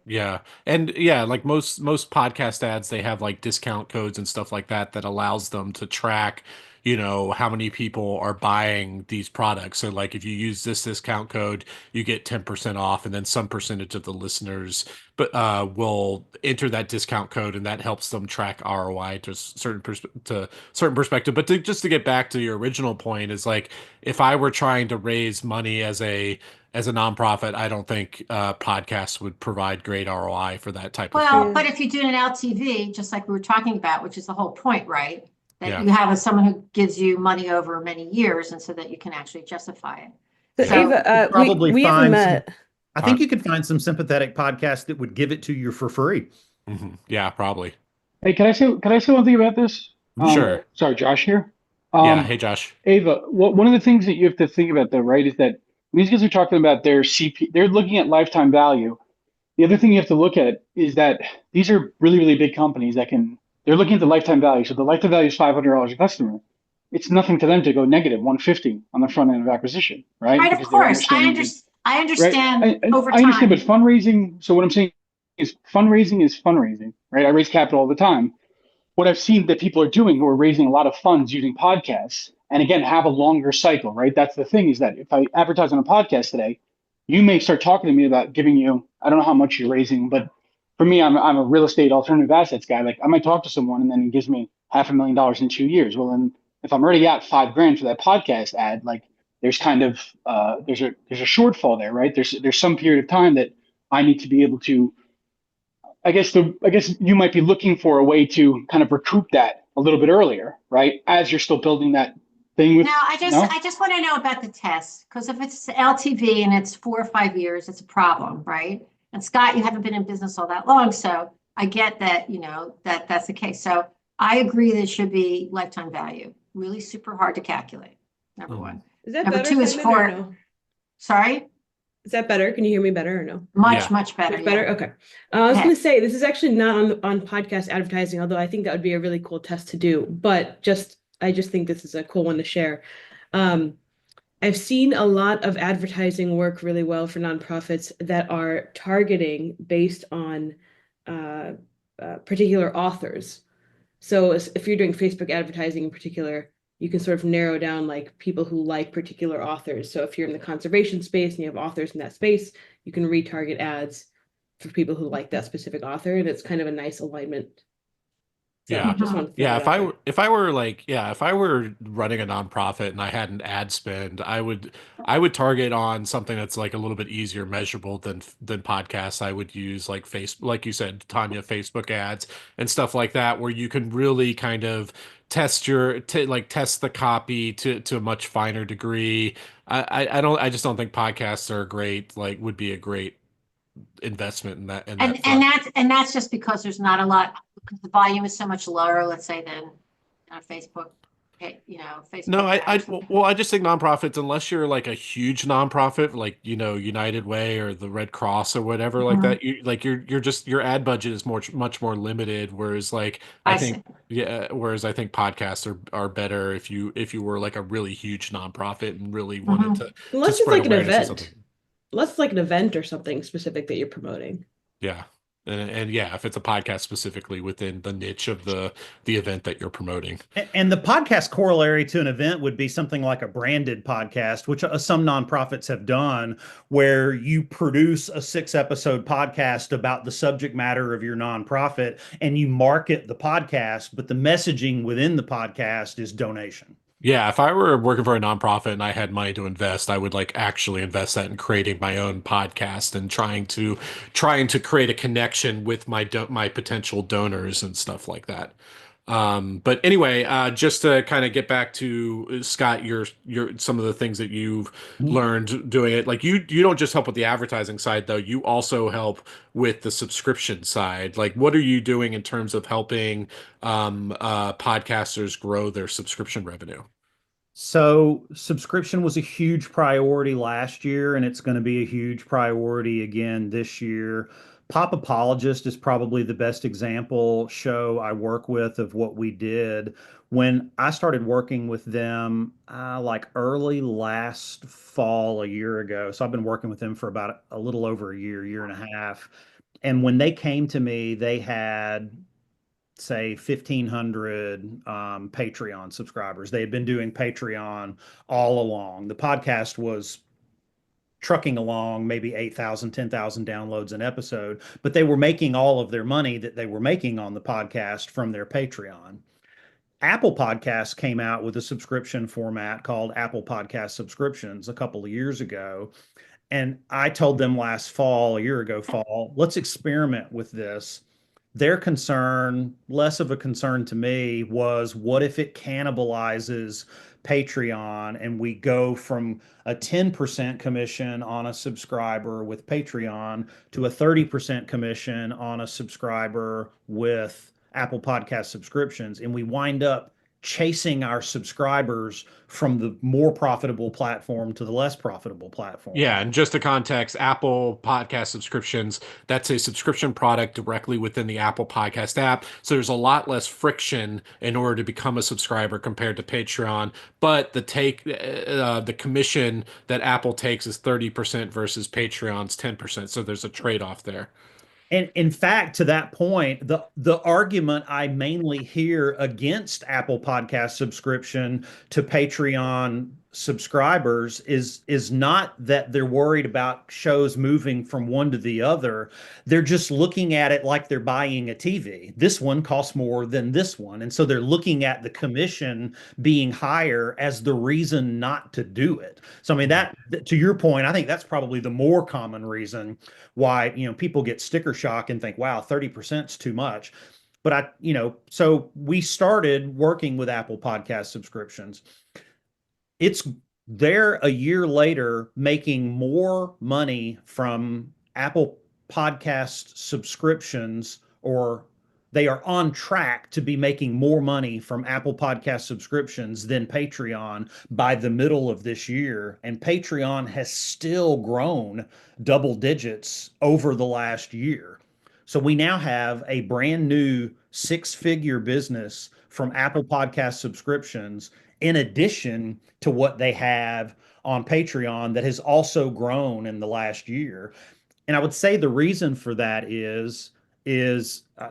Yeah. And like most podcast ads, they have like discount codes and stuff like that allows them to track, how many people are buying these products. So like if you use this discount code, you get 10% off, and then some percentage of the listeners will enter that discount code, and that helps them track ROI to certain perspective. But just to get back to your original point is like, if I were trying to raise money as a nonprofit, I don't think podcasts would provide great ROI for that type of thing. Well, but if you do an LTV, just like we were talking about, which is the whole point, right? That you have someone who gives you money over many years, and so that you can actually justify it. So Ava, we haven't met. I think you could find some sympathetic podcasts that would give it to you for free. Yeah, probably. Hey, can I say one thing about this? Sure. Sorry, Josh here. Hey, Josh. Ava, one of the things that you have to think about, though, right, is that these guys are talking about their CP. They're looking at lifetime value. The other thing you have to look at is that these are really, really big companies they're looking at the lifetime value. So the lifetime value is $500 a customer. It's nothing to them to go negative 150 on the front end of acquisition, right? Right, of course. I understand right? over time. I understand, but fundraising. So what I'm saying is fundraising, right? I raise capital all the time. What I've seen that people are doing who are raising a lot of funds using podcasts, and again, have a longer cycle, right? That's the thing, is that if I advertise on a podcast today, you may start talking to me about giving you, I don't know how much you're raising, but for me, I'm a real estate alternative assets guy. Like I might talk to someone and then he gives me $500,000 in 2 years. Well, then if I'm already at $5,000 for that podcast ad, like there's kind of, there's a shortfall there, right? There's some period of time that I need to be able to, I guess you might be looking for a way to kind of recoup that a little bit earlier, right? As you're still building that thing with. No, I just want to know about the test, because if it's LTV and it's 4 or 5 years, it's a problem, right? And Scott, you haven't been in business all that long, so I get that, that's the case. So I agree that it should be lifetime value. Really super hard to calculate. Number one. Is that Number better, two is Simon, for. or no? Sorry. Is that better? Can you hear me better or no? Much better. Much better. Okay. I was going to say, this is actually not on podcast advertising, although I think that would be a really cool test to do. But I just think this is a cool one to share. I've seen a lot of advertising work really well for nonprofits that are targeting based on particular authors. So if you're doing Facebook advertising in particular, you can sort of narrow down like people who like particular authors. So if you're in the conservation space and you have authors in that space, you can retarget ads for people who like that specific author, and it's kind of a nice alignment. So if I were running a nonprofit and I had an ad spend, I would target on something that's like a little bit easier measurable than podcasts. I would use like like you said, Tanya, Facebook ads and stuff like that, where you can really kind of test test the copy to a much finer degree. I just don't think podcasts would be a great investment in that. And that's just because there's not a lot, because the volume is so much lower, let's say, than Facebook. Facebook. No, I just think nonprofits, unless you're like a huge nonprofit, like United Way or the Red Cross or whatever like that, your ad budget is much more limited. Whereas I think podcasts are better if you were like a really huge nonprofit and really wanted to. Unless it's like an event. Unless it's like an event or something specific that you're promoting. Yeah. And yeah, if it's a podcast specifically within the niche of the event that you're promoting. And the podcast corollary to an event would be something like a branded podcast, which some nonprofits have done, where you produce a 6 episode podcast about the subject matter of your nonprofit and you market the podcast, but the messaging within the podcast is donation. Yeah, if I were working for a nonprofit and I had money to invest, I would like actually invest that in creating my own podcast and trying to create a connection with my potential donors and stuff like that. But anyway, just to kind of get back to Scott, your some of the things that you've learned doing it. Like you don't just help with the advertising side though, you also help with the subscription side. Like what are you doing in terms of helping podcasters grow their subscription revenue? So subscription was a huge priority last year, and it's going to be a huge priority again this year. Pop Apologist is probably the best example show I work with of what we did. When I started working with them, like early last fall, a year ago. So I've been working with them for about a little over a year, year and a half. And when they came to me, they had say 1,500 Patreon subscribers. They had been doing Patreon all along. The podcast was trucking along, maybe 8,000, 10,000 downloads an episode, but they were making all of their money that they were making on the podcast from their Patreon. Apple Podcasts came out with a subscription format called Apple Podcast Subscriptions a couple of years ago. And I told them last fall, a year ago fall, let's experiment with this. Their concern, less of a concern to me, was what if it cannibalizes Patreon and we go from a 10% commission on a subscriber with Patreon to a 30% commission on a subscriber with Apple Podcast subscriptions, and we wind up chasing our subscribers from the more profitable platform to the less profitable platform. Yeah, and just to context, Apple Podcast subscriptions, that's a subscription product directly within the Apple Podcast app. So there's a lot less friction in order to become a subscriber compared to Patreon. But the commission that Apple takes is 30% versus Patreon's 10%. So there's a trade-off there. And in fact, to that point, the argument I mainly hear against Apple Podcast subscription to Patreon subscribers is not that they're worried about shows moving from one to the other. They're just looking at it like they're buying a TV. This one costs more than this one. And so they're looking at the commission being higher as the reason not to do it. So I mean that to your point, I think that's probably the more common reason why, people get sticker shock and think, wow, 30% is too much. But so we started working with Apple Podcast subscriptions. It's They're a year later making more money from Apple Podcast subscriptions, or they are on track to be making more money from Apple Podcast subscriptions than Patreon by the middle of this year. And Patreon has still grown double digits over the last year. So we now have a brand new 6-figure business from Apple Podcast subscriptions, in addition to what they have on Patreon that has also grown in the last year. And I would say the reason for that is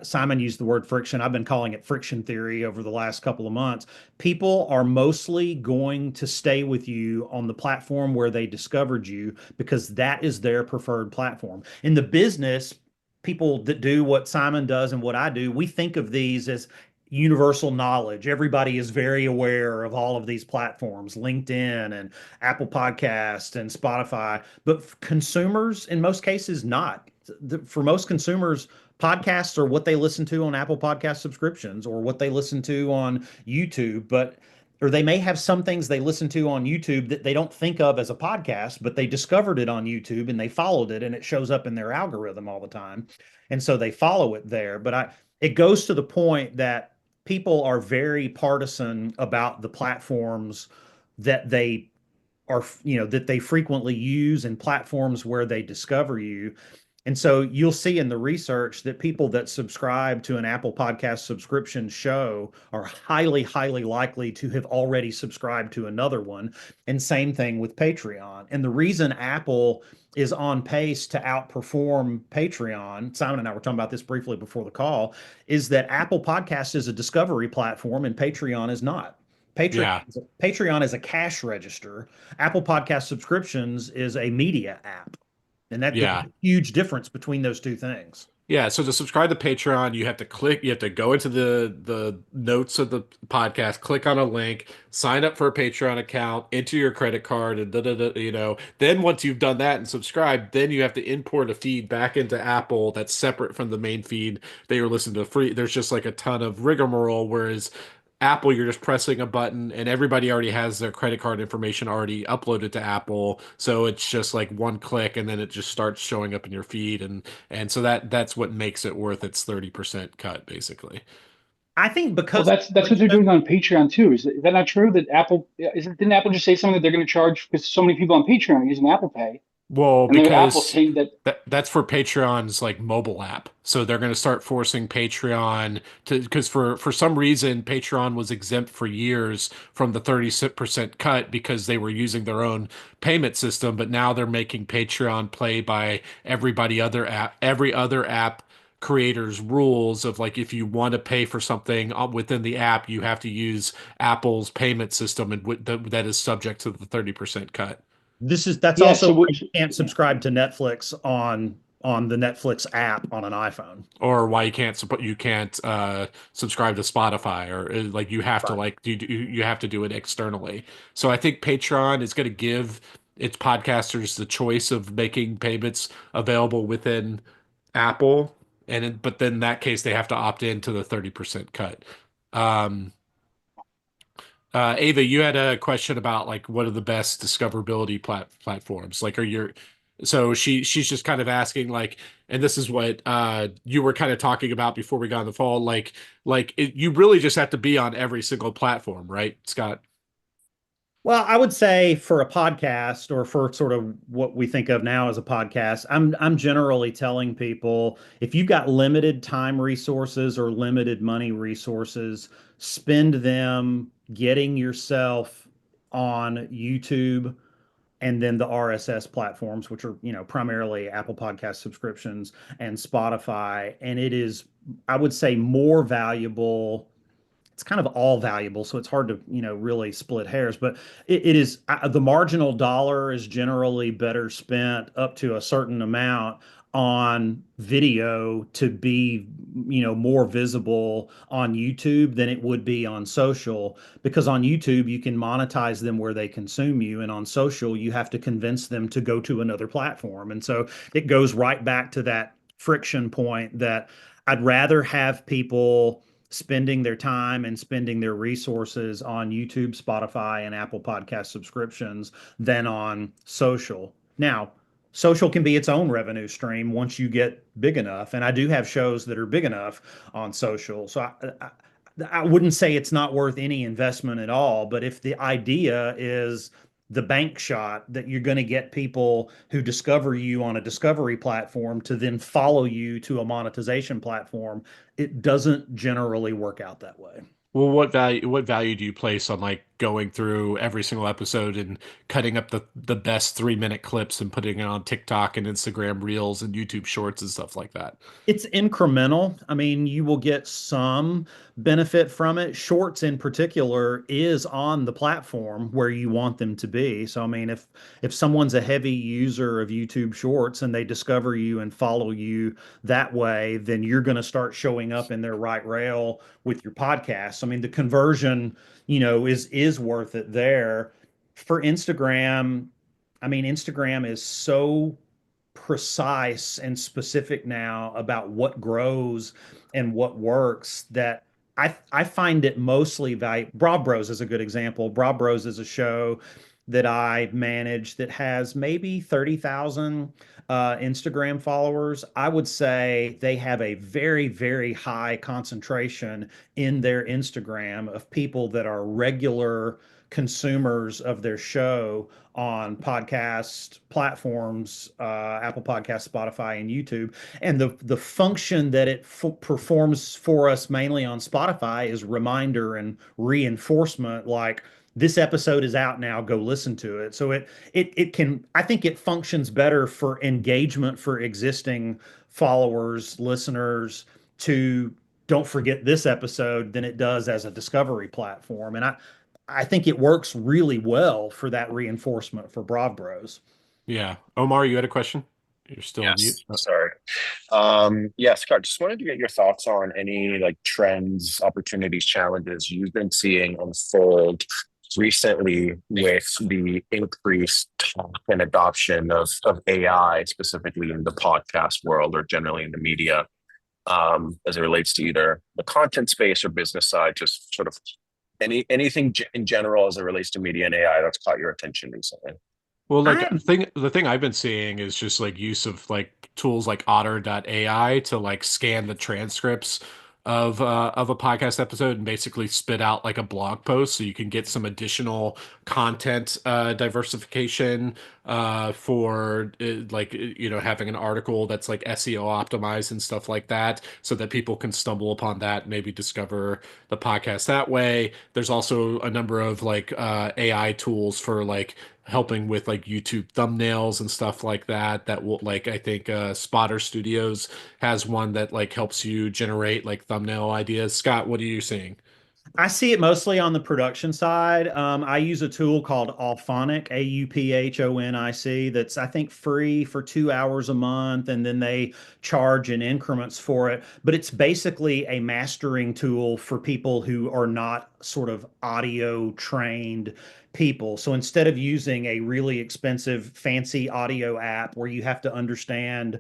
Simon used the word friction. I've been calling it friction theory over the last couple of months. People are mostly going to stay with you on the platform where they discovered you because that is their preferred platform. In the business, people that do what Simon does and what I do, we think of these as universal knowledge. Everybody is very aware of all of these platforms, LinkedIn and Apple Podcast and Spotify, but consumers in most cases not. For most consumers, podcasts are what they listen to on Apple Podcast subscriptions or what they listen to on YouTube, or they may have some things they listen to on YouTube that they don't think of as a podcast, but they discovered it on YouTube and they followed it and it shows up in their algorithm all the time. And so they follow it there. But it goes to the point that people are very partisan about the platforms that they frequently use and platforms where they discover you. And so you'll see in the research that people that subscribe to an Apple Podcast subscription show are highly, highly likely to have already subscribed to another one. And same thing with Patreon. And the reason Apple is on pace to outperform Patreon, Simon and I were talking about this briefly before the call, is that Apple Podcast is a discovery platform and Patreon is not. Yeah. Patreon is a cash register. Apple Podcast subscriptions is a media app. And that there's Yeah. a huge difference between those two things. Yeah, so to subscribe to Patreon, you have to go into the notes of the podcast, click on a link, sign up for a Patreon account, enter your credit card, and Then once you've done that and subscribed, then you have to import a feed back into Apple that's separate from the main feed that you're listening to free. There's just like a ton of rigmarole, whereas Apple, you're just pressing a button and everybody already has their credit card information already uploaded to Apple. So it's just like one click and then it just starts showing up in your feed. And so that's what makes it worth its 30% cut, basically. I think Well, because that's what they're doing on Patreon too. Is that not true? That Apple didn't Apple just say something that they're going to charge because so many people on Patreon are using Apple Pay, Well, and then Apple's because saying that. that's for Patreon's like mobile app. So they're going to start forcing Patreon to, because for some reason Patreon was exempt for years from the 30% cut because they were using their own payment system, but now they're making Patreon play by every other app creators rules of like if you want to pay for something within the app, you have to use Apple's payment system and that is subject to the 30% cut. that's Yeah. also So why what? you can't subscribe to Netflix on the Netflix app on an iPhone. Or why you can't subscribe to Spotify or like you have to Right. like you have to do it externally. So I think Patreon is going to give its podcasters the choice of making payments available within Apple, but then in that case they have to opt into the 30% cut. Um, Ava, you had a question about like what are the best discoverability platforms? Like, so she's just kind of asking like, and this is what you were kind of talking about before we got on the fall. You really just have to be on every single platform, right, Scott? Well, I would say for a podcast or for sort of what we think of now as a podcast, I'm generally telling people if you've got limited time resources or limited money resources, spend them getting yourself on YouTube and then the RSS platforms, which are, primarily Apple Podcast subscriptions and Spotify. And it is, I would say, more valuable. It's kind of all valuable, so it's hard to, really split hairs, but it is the marginal dollar is generally better spent up to a certain amount on video to be, more visible on YouTube than it would be on social, because on YouTube you can monetize them where they consume you, and on social you have to convince them to go to another platform. And so it goes right back to that friction point that I'd rather have people spending their time and spending their resources on YouTube, Spotify, and Apple Podcast subscriptions than on social. Now, social can be its own revenue stream once you get big enough. And I do have shows that are big enough on social. So I wouldn't say it's not worth any investment at all. But if the idea is the bank shot that you're going to get people who discover you on a discovery platform to then follow you to a monetization platform, it doesn't generally work out that way. Well, what value do you place on like going through every single episode and cutting up the best 3 minute clips and putting it on TikTok and Instagram Reels and YouTube Shorts and stuff like that? It's incremental. I mean, you will get some benefit from it. Shorts in particular is on the platform where you want them to be. So I mean, if someone's a heavy user of YouTube Shorts and they discover you and follow you that way, then you're going to start showing up in their right rail with your podcast. I mean, the conversion, is worth it there. For Instagram, I mean, Instagram is so precise and specific now about what grows and what works that I find it mostly valuable. Broad Bros is a good example. Broad Bros is a show that I manage that has maybe 30,000 Instagram followers. I would say they have a very, very high concentration in their Instagram of people that are regular consumers of their show on podcast platforms, Apple Podcasts, Spotify, and YouTube. And the function that it performs for us mainly on Spotify is reminder and reinforcement, like this episode is out now, go listen to it. So it can, I think it functions better for engagement for existing followers, listeners, to don't forget this episode than it does as a discovery platform. And I think it works really well for that reinforcement for Brav Bros. Yeah. Omar, you had a question? You're still on mute. Yes, sorry. Yeah, Scott, just wanted to get your thoughts on any like trends, opportunities, challenges you've been seeing unfold recently with the increased talk and adoption of AI, specifically in the podcast world or generally in the media, as it relates to either the content space or business side, just sort of anything in general as it relates to media and AI that's caught your attention recently. Well, like I'm the thing I've been seeing is just like use of like tools like Otter.ai to like scan the transcripts of a podcast episode and basically spit out like a blog post so you can get some additional content diversification for like having an article that's like SEO optimized and stuff like that so that people can stumble upon that and maybe discover the podcast that way. There's also a number of like AI tools for like helping with like YouTube thumbnails and stuff like that that will like I think Spotter Studios has one that like helps you generate like thumbnail ideas. Scott, what are you seeing? I see it mostly on the production side. I use a tool called Auphonic, Auphonic, that's I think free for 2 hours a month, and then they charge in increments for it. But it's basically a mastering tool for people who are not sort of audio trained people. So instead of using a really expensive, fancy audio app where you have to understand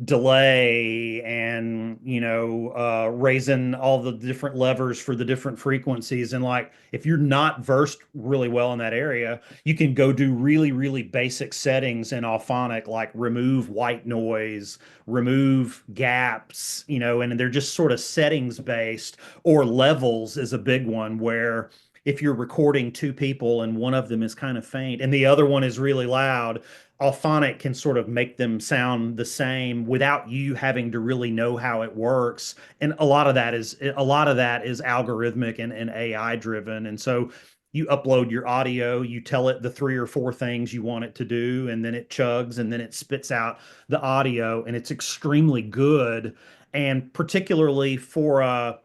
delay and raising all the different levers for the different frequencies, and like if you're not versed really well in that area, you can go do really really basic settings in Auphonic, like remove white noise, remove gaps, and they're just sort of settings based. Or levels is a big one, where if you're recording two people and one of them is kind of faint and the other one is really loud, Alphonic can sort of make them sound the same without you having to really know how it works. And a lot of that is algorithmic and AI driven. And so you upload your audio, you tell it the three or four things you want it to do, and then it chugs and then it spits out the audio, and it's extremely good. And particularly for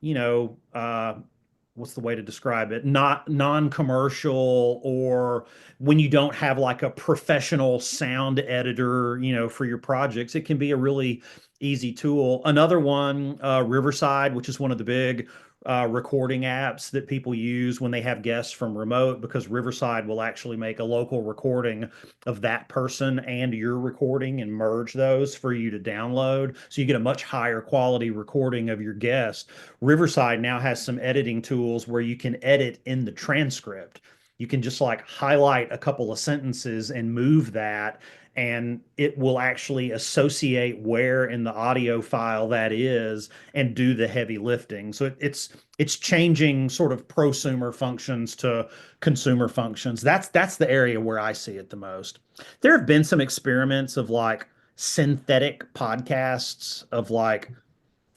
you know, what's the way to describe it? Not non-commercial, or when you don't have like a professional sound editor, for your projects, it can be a really easy tool. Another one, Riverside, which is one of the big recording apps that people use when they have guests from remote, because Riverside will actually make a local recording of that person and your recording and merge those for you to download. So you get a much higher quality recording of your guest. Riverside now has some editing tools where you can edit in the transcript. You can just like highlight a couple of sentences and move that, and it will actually associate where in the audio file that is and do the heavy lifting. So it's changing sort of prosumer functions to consumer functions. That's the area where I see it the most. There have been some experiments of like synthetic podcasts, of like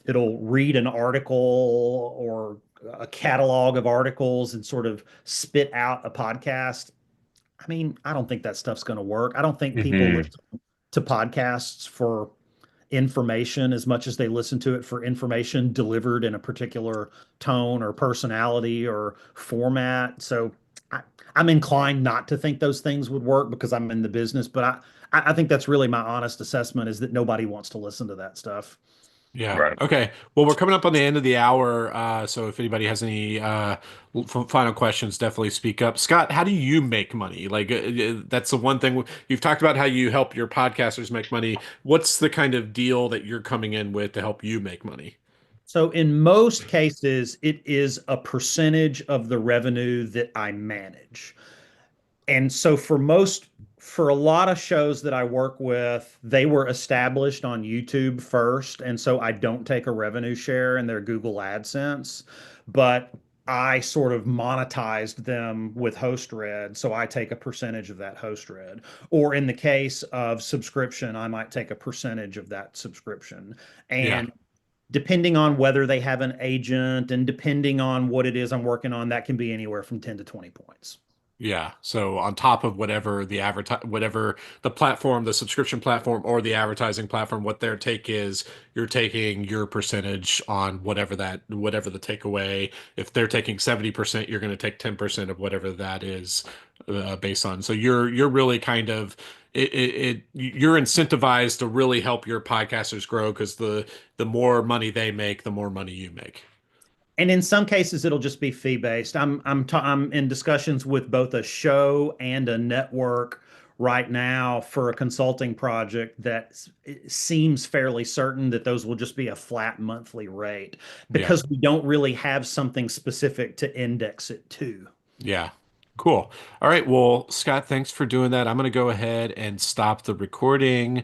it'll read an article or a catalog of articles and sort of spit out a podcast. I mean, I don't think that stuff's going to work. I don't think people Hmm. listen to podcasts for information as much as they listen to it for information delivered in a particular tone or personality or format. So I, I'm inclined not to think those things would work because I'm in the business, but I think that's really my honest assessment, is that nobody wants to listen to that stuff. Yeah. Right. Okay. Well, we're coming up on the end of the hour, so if anybody has any final questions, definitely speak up. Scott, how do you make money? Like, that's the one thing you've talked about, how you help your podcasters make money. What's the kind of deal that you're coming in with to help you make money? So in most cases, it is a percentage of the revenue that I manage. And so for a lot of shows that I work with, they were established on YouTube first, and so I don't take a revenue share in their Google AdSense, but I sort of monetized them with HostRed, so I take a percentage of that HostRed. Or in the case of subscription, I might take a percentage of that subscription. Yeah. And depending on whether they have an agent and depending on what it is I'm working on, that can be anywhere from 10 to 20 points. Yeah. So on top of whatever the platform, the subscription platform or the advertising platform, what their take is, you're taking your percentage on whatever the takeaway. If they're taking 70%, you're going to take 10% of whatever that is based on. So you're really kind of you're incentivized to really help your podcasters grow because the more money they make, the more money you make. And in some cases, it'll just be fee based. I'm in discussions with both a show and a network right now for a consulting project that seems fairly certain that those will just be a flat monthly rate Yeah. because we don't really have something specific to index it to. Yeah. Cool. All right. Well, Scott, thanks for doing that. I'm going to go ahead and stop the recording.